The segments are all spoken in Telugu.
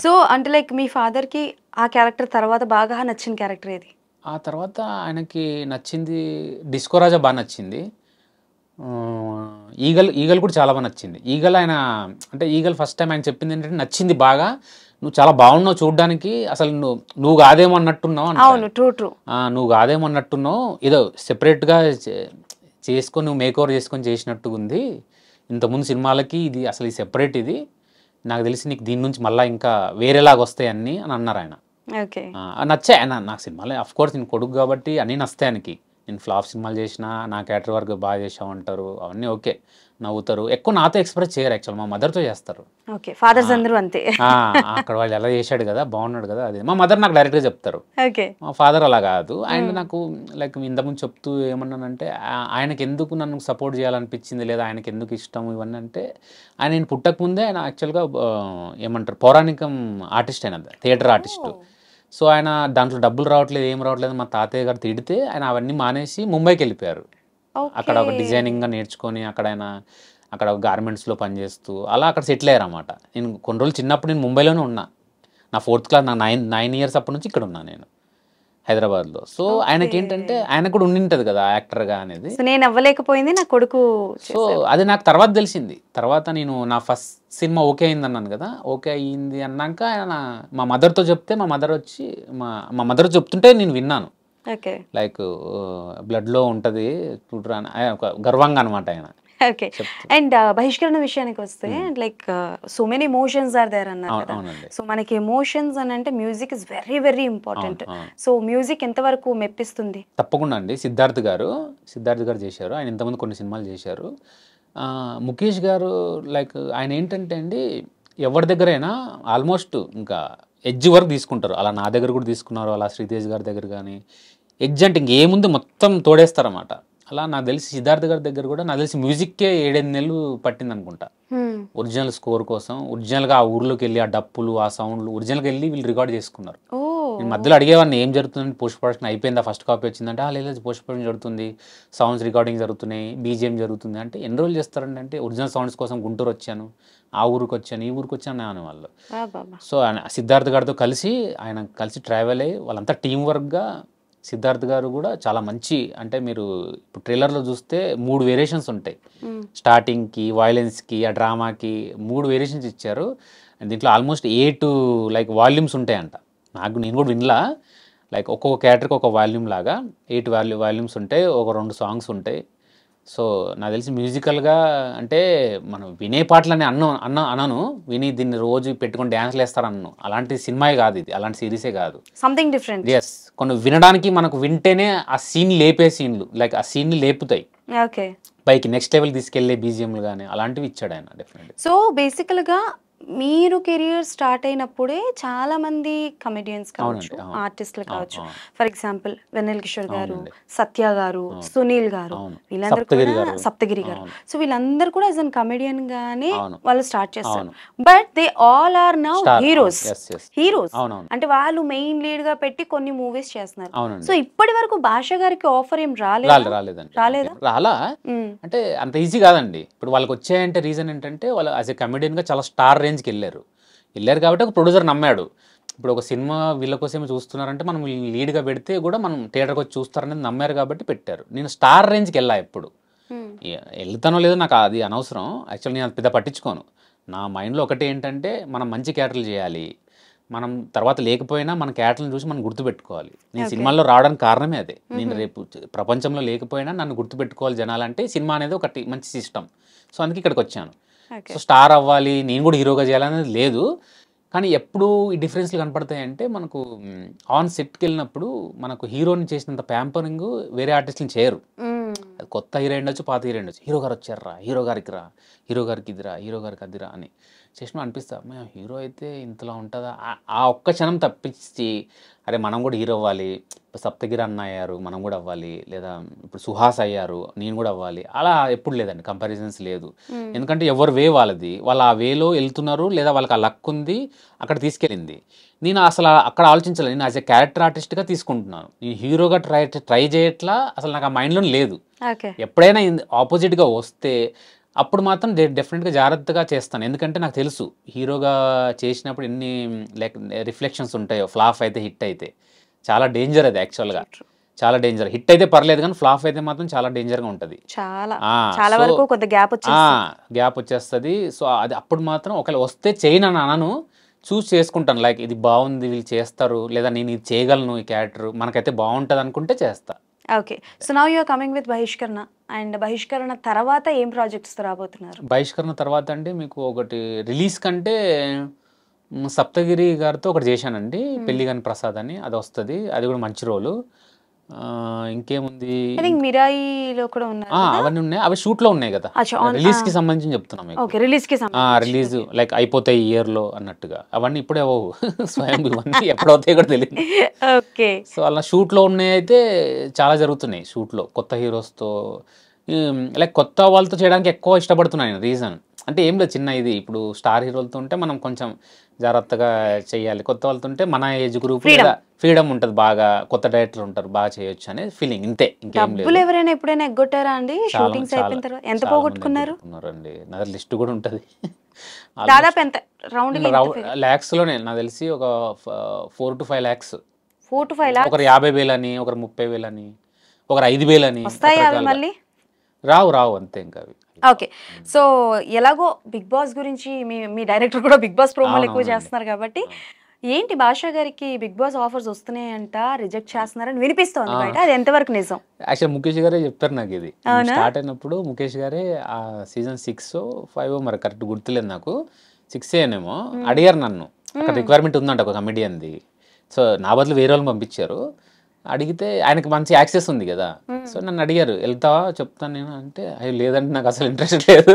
సో అంటే లైక్ మీ ఫాదర్కి ఆ క్యారెక్టర్ తర్వాత బాగా నచ్చిన క్యారెక్టర్ ఏది? ఆ తర్వాత ఆయనకి నచ్చింది డిస్కో రాజా బాగా నచ్చింది. ఈగల్ ఈగల్ కూడా చాలా బాగా నచ్చింది. ఈగల్ ఆయన అంటే ఈగల్ ఫస్ట్ టైం ఆయన చెప్పింది ఏంటంటే నచ్చింది బాగా, నువ్వు చాలా బాగున్నావు చూడడానికి, అసలు నువ్వు కాదేమో అన్నట్టున్నావు అవును, ట్రూ ట్రూ. నువ్వు కాదేమో అన్నట్టున్నావు, ఏదో సెపరేట్గా చేసుకొని నువ్వు మేక్ ఓవర్ చేసుకొని చేసినట్టుగా ఉంది. ఇంతకుముందు సినిమాలకి ఇది అసలు ఈ సెపరేట్, ఇది నాకు తెలిసి నీకు దీని నుంచి మళ్ళీ ఇంకా వేరేలాగా వస్తాయి అన్నీ అని అన్నారు ఆయన. ఓకే. నచ్చాయి ఆయన నాకు సినిమాలు. అఫ్ కోర్స్ నేను కొడుకు కాబట్టి అన్నీ నస్తాయి ఆయనకి. నేను ఫ్లాప్ సినిమాలు చేసినా నా క్యారెక్టర్ వర్క్ బాగా చేసావు అంటారు, అవన్నీ ఓకే, నవ్వుతారు. ఎక్కువ నాతో ఎక్స్ప్రెస్ చేయరు, యాక్చువల్ మా మదర్తో చేస్తారు. ఓకే, ఫాదర్స్ అందరూ అంతే. అక్కడ వాళ్ళు ఎలా చేశాడు కదా, బాగున్నాడు కదా, అది మా మదర్ నాకు డైరెక్ట్గా చెప్తారు. ఓకే. మా ఫాదర్ అలా కాదు. ఆయన నాకు లైక్ ఇంతకుముందు చెప్తూ ఏమన్నానంటే ఆయనకి ఎందుకు నన్ను సపోర్ట్ చేయాలనిపించింది లేదా ఆయనకి ఎందుకు ఇష్టం ఇవన్నీ అంటే, ఆయన నేను పుట్టకముందే ఆయన యాక్చువల్గా ఏమంటారు పౌరాణికం ఆర్టిస్ట్, ఆయన థియేటర్ ఆర్టిస్టు. సో ఆయన దాంట్లో డబ్బులు రావట్లేదు, ఏం రావట్లేదు మా తాతయ్య గారు తిడితే ఆయన అవన్నీ మానేసి ముంబైకి వెళ్ళిపోయారు. అక్కడ ఒక డిజైనింగ్గా నేర్చుకొని అక్కడ గార్మెంట్స్లో పనిచేస్తూ అలా అక్కడ సెటిల్ అయ్యారు అన్నమాట. నేను కొన్ని రోజులు చిన్నప్పుడు నేను ముంబైలోనే ఉన్నా. నా 4th క్లాస్, నా 9 ఇయర్స్ అప్పటి నుంచి ఇక్కడ ఉన్నాను నేను హైదరాబాద్లో. సో ఆయనకి ఏంటంటే ఆయనకు కూడా ఉండింటది కదా యాక్టర్గా అనేది. నేను అవ్వలేకపోయింది, నా కొడుకు. సో అది నాకు తర్వాత తెలిసింది. తర్వాత నేను నా ఫస్ట్ సినిమా ఓకే అయింది అన్నాను కదా, ఓకే అయ్యింది అన్నాక ఆయన మా మదర్తో చెప్తే మా మదర్ వచ్చి మా మదర్ చెప్తుంటే నేను విన్నాను. లైక్ బ్లడ్లో ఉంటుంది చూడరా ఒక గర్వంగా అనమాట ఆయన. ఓకే. అండ్ బహిష్కరణ విషయానికి వస్తే like so many emotions are there అన్నారు కదా. సో మనకి ఎమోషన్స్ అని అంటే music is very very important. So music ఎంతవరకు మెప్పిస్తుంది? తప్పకుండా అండి. సిద్ధార్థ్ గారు చేశారు. ఆయన ఇంతకుముందు కొన్ని సినిమాలు చేశారు. ముఖేష్ గారు లైక్ ఆయన ఏంటంటే అండి, ఎవరి దగ్గరైనా ఆల్మోస్ట్ ఇంకా ఎడ్జ్ వరకు తీసుకుంటారు. అలా నా దగ్గర కూడా తీసుకున్నారు, అలా శ్రీతేజ్ గారి దగ్గర కానీ ఎడ్జ్ అంటే ఇంకేముంది మొత్తం తోడేస్తారన్నమాట. అలా నాకు తెలిసి సిద్ధార్థ్ గారి దగ్గర కూడా నాకు తెలిసి మ్యూజిక్కే 7-8 నెలలు పట్టింది అనుకుంటా. ఒరిజినల్ స్కోర్ కోసం ఒరిజినల్గా ఆ ఊర్లోకి వెళ్ళి ఆ డప్పులు ఆ సౌండ్లు ఒరిజినల్గా వెళ్ళి వీళ్ళు రికార్డ్ చేసుకున్నారు. నేను మధ్యలో అడిగేవాడిని ఏం జరుగుతుందంటే, పోస్ట్ ప్రొడక్షన్ అయిపోయిందా, ఫస్ట్ కాపీ వచ్చిందంటే లేదు పోస్ట్ ప్రొడక్షన్ జరుగుతుంది, సౌండ్స్ రికార్డింగ్ జరుగుతున్నాయి, బీజిఎం జరుగుతుంది అంటే. ఎన్ని రోజులు చేస్తారండి అంటే, ఒరిజినల్ సౌండ్స్ కోసం గుంటూరు వచ్చాను, ఆ ఊరికి వచ్చాను, ఈ ఊరికి వచ్చాను అనే వాళ్ళు. సో ఆయన సిద్ధార్థ్ గారితో కలిసి ట్రావెల్ అయ్యి వాళ్ళంతా టీం వర్క్గా. సిద్ధార్థ్ గారు కూడా చాలా మంచి, అంటే మీరు ఇప్పుడు ట్రైలర్లో చూస్తే 3 వేరియేషన్స్ ఉంటాయి. స్టార్టింగ్కి, వైలెన్స్కి, ఆ డ్రామాకి 3 వేరియేషన్స్ ఇచ్చారు. దీంట్లో ఆల్మోస్ట్ 8 లైక్ వాల్యూమ్స్ ఉంటాయంట. నేను కూడా వినలా, లైక్ ఒక్కొక్క క్యారెక్టర్కి ఒక వాల్యూమ్ లాగా 8 వాల్యూమ్స్ ఉంటాయి, ఒక 2 సాంగ్స్ ఉంటాయి. సో నాకు తెలిసి మ్యూజికల్గా అంటే మనం వినే పాటలని అన్నాను, విని దీన్ని రోజు పెట్టుకొని డ్యాన్స్లు వేస్తారన్ను. అలాంటి సినిమాయే కాదు ఇది, అలాంటి సిరీసే కాదు, సంథింగ్ డిఫరెంట్. ఎస్, కొన్ని వినడానికి మనకు వింటేనే ఆ సీన్ లేపే సీన్లు, లైక్ ఆ సీన్ని లేపుతాయి, పైకి నెక్స్ట్ లెవెల్ తీసుకెళ్లే బీజిఎంలు కానీ అలాంటివి ఇచ్చాడు ఆయన డెఫినెట్లీ. సో బేసికల్గా మీరు కెరియర్ స్టార్ట్ అయినప్పుడే చాలా మంది కమెడియన్స్ కావచ్చు, ఆర్టిస్టులు కావచ్చు, ఫర్ ఎగ్జాంపుల్ వెన్నెల కిషోర్ గారు, సత్య గారు, సునీల్ గారు, వీళ్ళందరూ కూడా, సప్తగిరి గారు, సో వీళ్ళందరూ కూడా యాజ్ అన్ కమెడియన్ గానే వాళ్ళు స్టార్ట్ చేస్తారు. But they all are now heroes. అంటే వాళ్ళు మెయిన్ లీడ్ గా పెట్టి కొన్ని మూవీస్ చేస్తున్నారు. సో ఇప్పటి వరకు భాష గారికి ఆఫర్ ఏం రాలేదా? అంటే అంత ఈజీ కాదండి. ఇప్పుడు వాళ్ళకి వచ్చాయంటే రీజన్ ఏంటంటే, వాళ్ళు యాజ్ ఎ కమెడియన్ గా చాలా స్టార్ రేంజ్కి వెళ్ళారు కాబట్టి ఒక ప్రొడ్యూసర్ నమ్మాడు. ఇప్పుడు ఒక సినిమా వీళ్ళ కోసమే చూస్తున్నారంటే మనం లీడ్గా పెడితే కూడా మనం థియేటర్కి వచ్చి చూస్తారనేది నమ్మారు కాబట్టి పెట్టారు. నేను స్టార్ రేంజ్కి వెళ్ళా, ఎప్పుడు వెళ్తానో లేదో నాకు అది అనవసరం. యాక్చువల్లీ నేను పెద్ద పట్టించుకోను. నా మైండ్లో ఒకటి ఏంటంటే, మనం మంచి క్యారెక్టర్లు చేయాలి, మనం తర్వాత లేకపోయినా మన క్యారెక్టర్లను చూసి మనం గుర్తుపెట్టుకోవాలి. నేను సినిమాల్లో రావడానికి కారణమే అదే. నేను రేపు ప్రపంచంలో లేకపోయినా నన్ను గుర్తుపెట్టుకోవాలి జనాలంటే, సినిమా అనేది ఒకటి మంచి సిస్టమ్. సో అందుకే ఇక్కడికి వచ్చాను. సో స్టార్ అవ్వాలి, నేను కూడా హీరోగా చేయాలనేది లేదు. కానీ ఎప్పుడు ఈ డిఫరెన్స్లు కనపడతాయంటే, మనకు ఆన్ సెట్కి వెళ్ళినప్పుడు మనకు హీరోని చేసినంత ప్యాంపరింగ్ వేరే ఆర్టిస్టులు చేయరు. కొత్త హీరో ఉండొచ్చు, పాత హీరో ఉండొచ్చు, హీరో గారు వచ్చారా, హీరో గారికి ఇదిరా, హీరో గారికి అదిరా అని చేసిన అనిపిస్తా. మేము హీరో అయితే ఇంతలా ఉంటుందా, ఆ ఒక్క క్షణం తప్పించి అరే మనం కూడా హీరో అవ్వాలి, సప్తగిరి అన్న అయ్యారు మనం కూడా అవ్వాలి, లేదా ఇప్పుడు సుహాస్ అయ్యారు నేను కూడా అవ్వాలి, అలా ఎప్పుడు లేదండి. కంపారిజన్స్ లేదు. ఎందుకంటే ఎవరు వే వాళ్ళది, వాళ్ళు ఆ వేలో వెళ్తున్నారు, లేదా వాళ్ళకి ఆ లక్ ఉంది, అక్కడ తీసుకెళ్ళింది. నేను అసలు అక్కడ ఆలోచించాలి. నేను యాజ్ ఎ క్యారెక్టర్ ఆర్టిస్ట్గా తీసుకుంటున్నాను, నేను హీరోగా ట్రై చేయట్లా, అసలు నాకు ఆ మైండ్లో లేదు. ఎప్పుడైనా ఆపోజిట్గా వస్తే అప్పుడు మాత్రం డెఫినెట్గా జాగ్రత్తగా చేస్తాను. ఎందుకంటే నాకు తెలుసు హీరోగా చేసినప్పుడు ఎన్ని లైక్ రిఫ్లెక్షన్స్ ఉంటాయో, ఫ్లాప్ అయితే హిట్ అయితే చాలా డేంజర్ అది యాక్చువల్గా. చాలా డేంజర్. హిట్ అయితే పర్లేదు కానీ ఫ్లాప్ అయితే మాత్రం చాలా డేంజర్గా ఉంటుంది. చాలా వరకు కొంత గ్యాప్ వచ్చేస్తుంది. సో అది అప్పుడు మాత్రం ఒకవేళ వస్తే చేయను అని అనను, చూస్ చేసుకుంటాను. లైక్ ఇది బాగుంది, వీళ్ళు చేస్తారు, లేదా నేను ఇది చేయగలను, ఈ క్యారెక్టర్ మనకైతే బాగుంటుంది అనుకుంటే చేస్తా. Okay. So now you are coming with Bahishkarana. And Bahishkarana తర్వాత ఏం ప్రాజెక్ట్స్ రాబోతున్నారు? బహిష్కరణ తర్వాత అంటే మీకు ఒకటి రిలీజ్ కంటే సప్తగిరి గారితో ఒకటి చేశానండి, పెళ్లిగాని ప్రసాద్ అని. అది వస్తుంది, అది కూడా మంచి రోలు. ఇంకేముంది, మిరాయిలో కూడా ఉన్నాయి, అవన్నీ ఉన్నాయి. అవి షూట్ లో ఉన్నాయి కదా, రిలీజ్ కి సంబంధించి చెప్తున్నాం. రిలీజ్ లైక్ అయిపోతాయి ఈ ఇయర్ లో అన్నట్టుగా. అవన్నీ ఇప్పుడే అవ్వవు, స్వయం ఇవన్నీ ఎప్పుడవుతాయి కూడా తెలియదు. సో అలా షూట్ లో ఉన్నాయి అయితే చాలా జరుగుతున్నాయి. షూట్ లో కొత్త హీరోస్ తో, లైక్ కొత్త వాళ్ళతో చేయడానికి ఎక్కువ ఇష్టపడుతున్నాను. రీజన్ అంటే ఏం లేదు, చిన్న ఇది ఇప్పుడు స్టార్ హీరోలతో ఉంటే మనం కొంచెం జాగ్రత్తగా చేయాలి, కొత్త వాళ్ళతో ఉంటే మన ఏజ్ గ్రూప్ ఫ్రీడమ్ ఉంటుంది, బాగా కొత్త డైరెక్టర్ ఉంటారు, బాగా చేయొచ్చు అనే ఫీలింగ్. ఇంతే, ఇంకేం లేదు. ఎవరైనా ఎప్పుడైనా ఎగ్గొట్టారా అండి? షూటింగ్స్ అయిపోయిన తర్వాత ఎంత పోగొట్టుకున్నారు? నా లిస్ట్ కూడా ఉంటుంది, దాదాపు ఎంత రౌండ్ లాక్స్ లోనే నాకు తెలిసి ఒక 4 to 5 lakhs. 4 to 5 lakhs. ఒకరు 50,000 అని, ఒకరు 30,000 అని, ఒకరు 5,000 అని. మళ్ళీ రావు అంతే ఇంకా అవి. ఓకే. సో ఎలాగో బిగ్ బాస్ గురించి మీ డైరెక్టర్ కూడా బిగ్ బాస్ ప్రోమోలు ఎక్కువ చేస్తున్నారు కాబట్టి, ఏంటి భాషా గారికి బిగ్ బాస్ ఆఫర్స్ వస్తున్నాయంట, రిజెక్ట్ చేస్తున్నారని వినిపిస్తోంది బయట, అది ఎంతవరకు నిజం? యాక్చువల్ ముఖేష్ గారే చెప్పారు నాకు. ఇది స్టార్ట్ అయినప్పుడు ముఖేష్ గారే ఆ సీజన్ 6 or 5 మరి కరెక్ట్ గుర్తులేదు నాకు, 6 ఏనేమో, అడిగారు నన్ను. అక్కడ రిక్వైర్మెంట్ ఉందంట ఒక కమెడియన్ది. సో నా బదులు వేరే వాళ్ళని పంపించారు. అడిగితే ఆయనకి మంచి యాక్సెస్ ఉంది కదా, సో నన్ను అడిగారు వెళ్తావా చెప్తాను నేను అంటే, అయ్యో లేదంటే నాకు అసలు ఇంట్రెస్ట్ లేదు,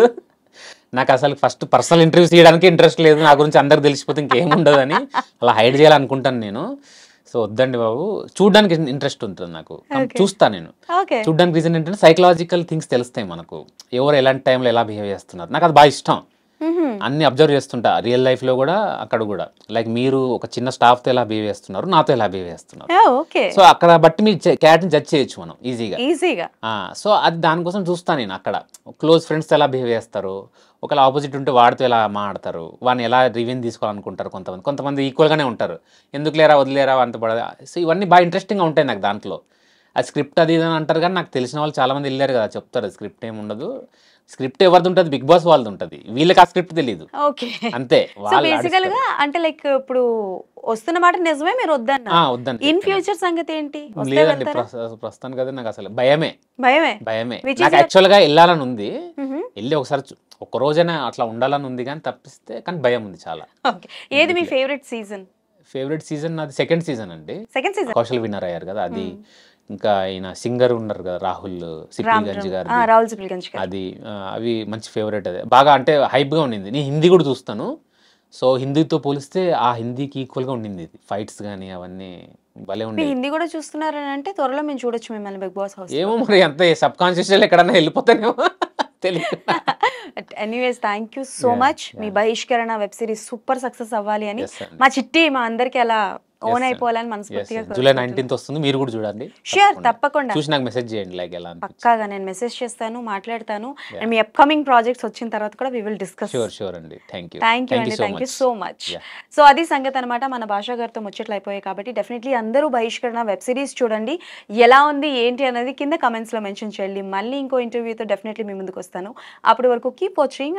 నాకు అసలు ఫస్ట్ పర్సనల్ ఇంటర్వ్యూస్ చేయడానికి ఇంట్రెస్ట్ లేదు, నా గురించి అందరికి తెలిసిపోతే ఇంకేముండదని అలా హైడ్ చేయాలనుకుంటాను నేను. సో వద్దండి బాబు, చూడడానికి ఇంట్రెస్ట్ ఉంటుంది నాకు, చూస్తాను నేను. చూడడానికి రీజన్ ఏంటంటే సైకలాజికల్ థింగ్స్ తెలుస్తాయి మనకు, ఎవరు ఎలాంటి టైంలో ఎలా బిహేవ్ చేస్తున్నారు, నాకు అది బాగా ఇష్టం. అన్ని అబ్జర్వ్ చేస్తుంటా రియల్ లైఫ్ లో కూడా, అక్కడ కూడా. లైక్ మీరు ఒక చిన్న స్టాఫ్ తో ఎలా బిహేవ్ చేస్తున్నారు, నాతో ఎలా బిహేవ్ చేస్తున్నారు, సో అక్కడ బట్టి మీ క్యారెక్టర్ ని జడ్జ్ చేయొచ్చు మనం ఈజీగా. సో అది దానికోసం చూస్తాను నేను. అక్కడ క్లోజ్ ఫ్రెండ్స్ ఎలా బిహేవ్ చేస్తారు, ఒకవేళ ఆపోజిట్ ఉంటే వాడితో ఎలా మాట్లాడతారు, వాడిని ఎలా రివ్యూని తీసుకోవాలనుకుంటారు. కొంతమంది ఈక్వల్ గానే ఉంటారు, ఎందుకు లేరా వదిలేరా అంత పడదా. సో ఇవన్నీ బాగా ఇంట్రెస్టింగ్ గా ఉంటాయి నాకు దాంట్లో. అది స్క్రిప్ట్ అది ఇది అని అంటారు కానీ నాకు తెలిసిన వాళ్ళు చాలా మంది వెళ్ళారు కదా, చెప్తారు స్క్రిప్ట్ ఏమి ఉండదు, స్క్రిప్ట్ ఎవరిది ఉంటుంది, బిగ్ బాస్ వాళ్ళది ఉంటుంది, వీళ్ళకి ఆ స్క్రిప్ట్ తెలియదు అంతే. అంటే లైక్ ఇప్పుడు వస్తున్న మాట నిజమే, మీరు వద్దండి. ఇన్ ఫ్యూచర్ సంగతి ఏంటి? లేదండి, ప్రస్తుతానికి కదా నాకు అసలు భయమే. నాకు యాక్చువల్ గా వెళ్ళాలని ఉంది, వెళ్ళి ఒకసారి ఒక రోజైనా అట్లా ఉండాలని ఉంది, కానీ తప్పిస్తే కానీ భయం ఉంది చాలా. ఏది మీ ఫేవరెట్ సీజన్? ఫేవరెట్ సీజన్ నాది సెకండ్ సీజన్ అండి. కౌశల్ విన్నర్ అయ్యారు కదా అది. ఇంకా ఆయన సింగర్ ఉన్నారు కదా, రాహుల్ సిప్లిగంజ్ గారు, అది అవి మంచి ఫేవరెట్. అదే బాగా అంటే హైప్ గా ఉండింది. నేను హిందీ కూడా చూస్తాను, సో హిందీతో పోలిస్తే ఆ హిందీకి ఈక్వల్ గా ఉండింది ఫైట్స్ కానీ అవన్నీ భలే ఉండే. హిందీ కూడా చూస్తున్నారని అంటే త్వరలో మేము చూడొచ్చు మిమ్మల్ని బిగ్ బాస్ హౌస్. ఏమో మరి అంత సబ్ కాన్షియస్ ఎక్కడన్నా వెళ్ళిపోతానేమో తెలియదు. Anyways thank you so much. మీ బహిష్కరణ వెబ్ సిరీస్ సూపర్ సక్సెస్ అవ్వాలి అని, మా చిట్టి మా అందరికి అలా ఓన్ అయిపోవాలని మనస్ఫూర్తిగా. జూలై 19th వస్తుంది, మీరు కూడా చూడండి. షూర్, తప్పకుండా చూసి నాకు మెసేజ్ చేయండి. లైక్ ఎలా పక్కాగా నేను మెసేజ్ చేస్తాను, మాట్లాడతాను. అండ్ మీ అప్కమింగ్ ప్రాజెక్ట్స్ వచ్చిన తర్వాత కూడా వి విల్ డిస్కస్. షూర్ అండి. థ్యాంక్ యూ అండి, thank you so much. So అది సంగతి అనమాట. మన భాషా గారితో ముచ్చట్లు అయిపోయాయి కాబట్టి డెఫినెట్లీ అందరూ బహిష్కరణ వెబ్ సిరీస్ చూడండి. ఎలా ఉంది ఏంటి అనేది కింద కమెంట్స్ లో మెన్షన్ చేయండి. మళ్ళీ ఇంకో ఇంటర్వ్యూతో డెఫినెట్లీ మీ ముందుకు వస్తాను. అప్పటి వరకు కీప్ వాచింగ్.